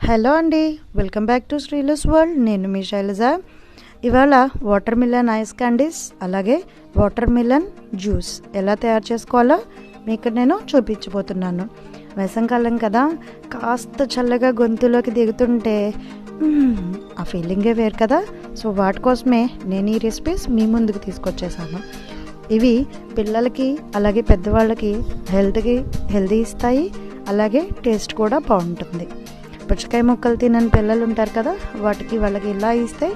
Hello అండి, welcome back to Sreelu's world. నేను మీ శైలజ. ఇవాళ వాటర్ మిలన్ ఐస్ క్యాండీస్ అలాగే వాటర్ మిలన్ జ్యూస్ ఎలా తయారు చేసుకోవాలో మీకు నేను చూపించబోతున్నాను. వేసవికాలం కదా, కాస్త చల్లగా గొంతులోకి దిగుతుంటే ఆ ఫీలింగే వేరు కదా. సో వాటి కోసమే నేను ఈ రెసిపీస్ మీ ముందుకు తీసుకొచ్చేసాను. ఇవి పిల్లలకి అలాగే పెద్దవాళ్ళకి హెల్తీ ఇస్తాయి, అలాగే టేస్ట్ కూడా బాగుంటుంది. పుచ్చకాయ ముక్కలు తినని పిల్లలు ఉంటారు కదా, వాళ్ళకి ఇలా ఇస్తే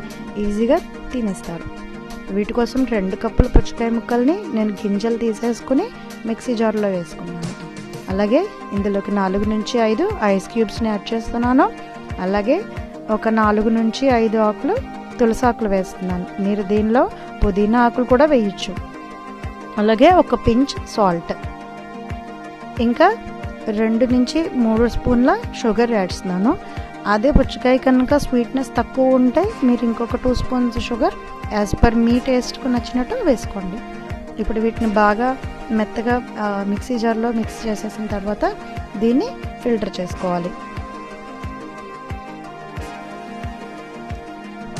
ఈజీగా తినేస్తారు. వీటి కోసం 2 కప్పుల పుచ్చకాయ ముక్కల్ని నేను గింజలు తీసేసుకుని మిక్సీ జార్లో వేసుకున్నాను. అలాగే ఇందులోకి 4 నుంచి 5 ఐస్ క్యూబ్స్ని యాడ్ చేస్తున్నాను. అలాగే ఒక 4 నుంచి 5 ఆకులు తులసి ఆకులు వేస్తున్నాను. మీరు దీనిలో పుదీనా ఆకులు కూడా వేయచ్చు. అలాగే ఒక పించ్ సాల్ట్, ఇంకా 2 నుంచి 3 స్పూన్ల షుగర్ వేస్తున్నాను. అదే పుచ్చకాయ కనుక స్వీట్నెస్ తక్కువ ఉంటే మీరు ఇంకొక 2 స్పూన్స్ షుగర్ యాజ్ పర్ మీ టేస్ట్కు నచ్చినట్టు వేసుకోండి. ఇప్పుడు వీటిని బాగా మెత్తగా మిక్సీ జార్లో మిక్స్ చేసేసిన తర్వాత దీన్ని ఫిల్టర్ చేసుకోవాలి.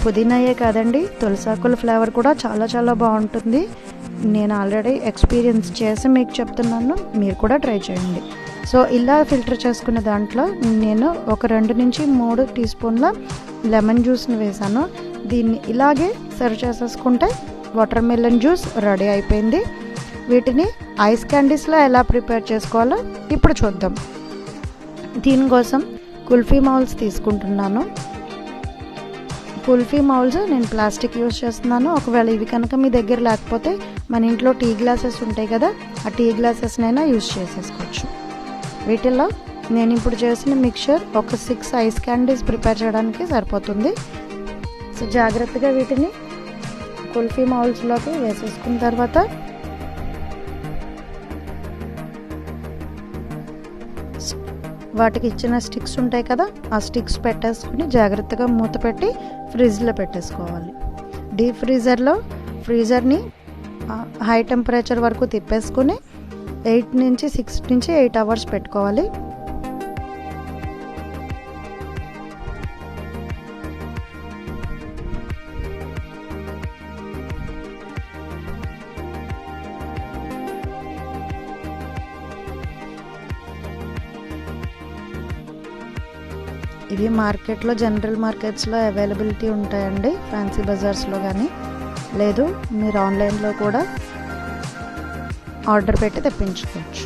పుదీనాయే కాదండి, తులసాకుల ఫ్లేవర్ కూడా చాలా చాలా బాగుంటుంది. నేను ఆల్రెడీ ఎక్స్పీరియన్స్ చేసి మీకు చెప్తున్నాను, మీరు కూడా ట్రై చేయండి. సో ఇలా ఫిల్టర్ చేసుకున్న దాంట్లో నేను ఒక 2 నుంచి 3 టీ స్పూన్ల లెమన్ జ్యూస్ని వేసాను. దీన్ని ఇలాగే సర్వ్ చేసేసుకుంటే వాటర్ మిలన్ జ్యూస్ రెడీ అయిపోయింది. వీటిని ఐస్ క్యాండీస్లో ఎలా ప్రిపేర్ చేసుకోవాలో ఇప్పుడు చూద్దాం. దీనికోసం కుల్ఫీ మౌల్స్ తీసుకుంటున్నాను. కుల్ఫీ మౌల్స్ నేను ప్లాస్టిక్ యూజ్ చేస్తున్నాను. ఒకవేళ ఇవి కనుక మీ దగ్గర లేకపోతే మన ఇంట్లో టీ గ్లాసెస్ ఉంటాయి కదా, ఆ టీ గ్లాసెస్నైనా యూజ్ చేసేసుకోవచ్చు. వీటిల్లో నేను ఇప్పుడు చేసిన మిక్చర్ ఒక 6 ఐస్ క్యాండీస్ ప్రిపేర్ చేయడానికి సరిపోతుంది. సో జాగ్రత్తగా వీటిని కుల్ఫీ మౌల్స్లోకి వేసేసుకున్న తర్వాత వాటికి ఇచ్చిన స్టిక్స్ ఉంటాయి కదా, ఆ స్టిక్స్ పెట్టేసుకుని జాగ్రత్తగా మూత పెట్టి ఫ్రిడ్జ్లో పెట్టేసుకోవాలి. డీప్ ఫ్రీజర్ని హై టెంపరేచర్ వరకు తిప్పేసుకుని 6 నుంచి 8 అవర్స్ పెట్టుకోవాలి. ఇవి మార్కెట్లో జనరల్ మార్కెట్స్లో అవైలబిలిటీ ఉంటాయండి, ఫ్యాన్సీ బజార్స్లో కానీ, లేదు మీరు ఆన్లైన్లో కూడా ఆర్డర్ పెట్టి తెప్పించుకోవచ్చు.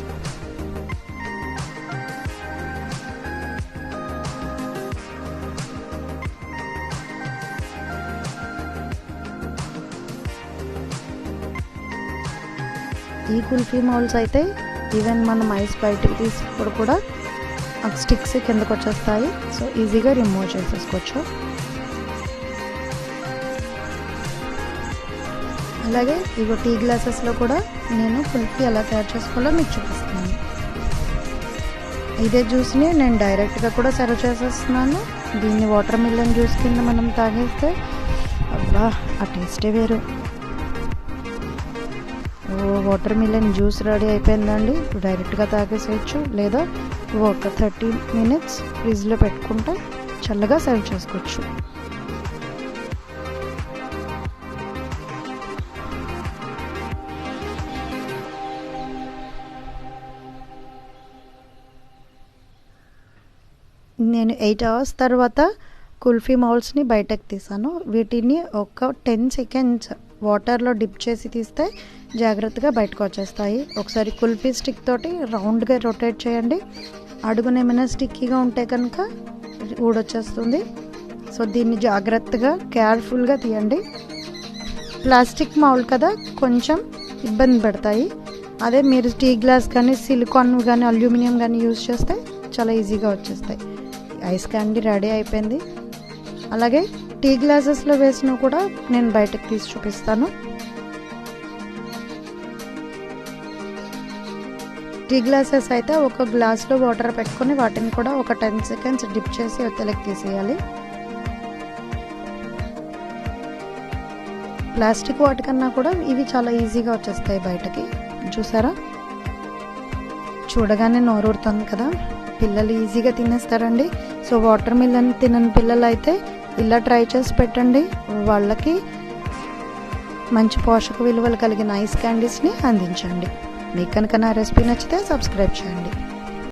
ఈ కుల్ఫీ మౌల్స్ అయితే ఈవెన్ మనం ఐస్ బయటికి తీసినప్పుడు కూడా ఆ స్టిక్స్ కిందకు వచ్చేస్తాయి. సో ఈజీగా రిమూవ్ చేసేసుకోవచ్చు. అలాగే ఇగో టీ గ్లాసెస్లో కూడా నేను కుల్ఫీ ఎలా తయారు చేసుకోవాలో మీకు చూపిస్తున్నాను. ఇదే జ్యూస్ని నేను డైరెక్ట్గా కూడా సర్వ్ చేసేస్తున్నాను. దీన్ని వాటర్ మిలన్ జ్యూస్ కింద మనం తాగేస్తే అబ్బా ఆ టేస్టే వేరు. వాటర్ మిలన్ జ్యూస్ రెడీ అయిపోయిందండి. డైరెక్ట్గా తాగేసేయచ్చు, లేదా ఒక 30 మినిట్స్ ఫ్రిడ్జ్లో పెట్టుకుంటే చల్లగా సర్వ్ చేసుకోవచ్చు. నేను 8 అవర్స్ తర్వాత కుల్ఫీ మౌల్స్ని బయటకు తీసాను. వీటిని ఒక 10 సెకండ్స్ వాటర్లో డిప్ చేసి తీస్తే జాగ్రత్తగా బయటకు వచ్చేస్తాయి. ఒకసారి కుల్ఫీ స్టిక్ తోటి రౌండ్గా రొటేట్ చేయండి. అడుగున ఏమైనా స్టిక్కీగా ఉంటే కనుక ఊడొచ్చేస్తుంది. సో దీన్ని జాగ్రత్తగా కేర్ఫుల్గా తీయండి. ప్లాస్టిక్ మౌల్ కదా, కొంచెం ఇబ్బంది పెడతాయి. అదే మీరు టీ గ్లాస్ కానీ సిలికాన్ కానీ అల్యూమినియం కానీ యూజ్ చేస్తే చాలా ఈజీగా వచ్చేస్తాయి. ఐస్ క్యాండీ రెడీ అయిపోయింది. అలాగే టీ గ్లాసెస్లో వేసినవి కూడా నేను బయటకు తీసి చూపిస్తాను. టీ గ్లాసెస్ అయితే ఒక గ్లాస్లో వాటర్ పెట్టుకొని వాటిని కూడా ఒక 10 సెకండ్స్ డిప్ చేసి ఒత్తిడికి తీసేయాలి. ప్లాస్టిక్ వాటికన్నా కూడా ఇవి చాలా ఈజీగా వచ్చేస్తాయి బయటకి. చూసారా, చూడగానే నోరూరుతుంది కదా. పిల్లలు ఈజీగా తినేస్తారండి. సో వాటర్ మిలన్ తినని పిల్లలు అయితే ఇలా ట్రై చేసి పెట్టండి, వాళ్ళకి మంచి పోషక విలువలు కలిగిన ఐస్ క్యాండీస్ని అందించండి. మీకు కనుక నా రెసిపీ నచ్చితే సబ్స్క్రైబ్ చేయండి.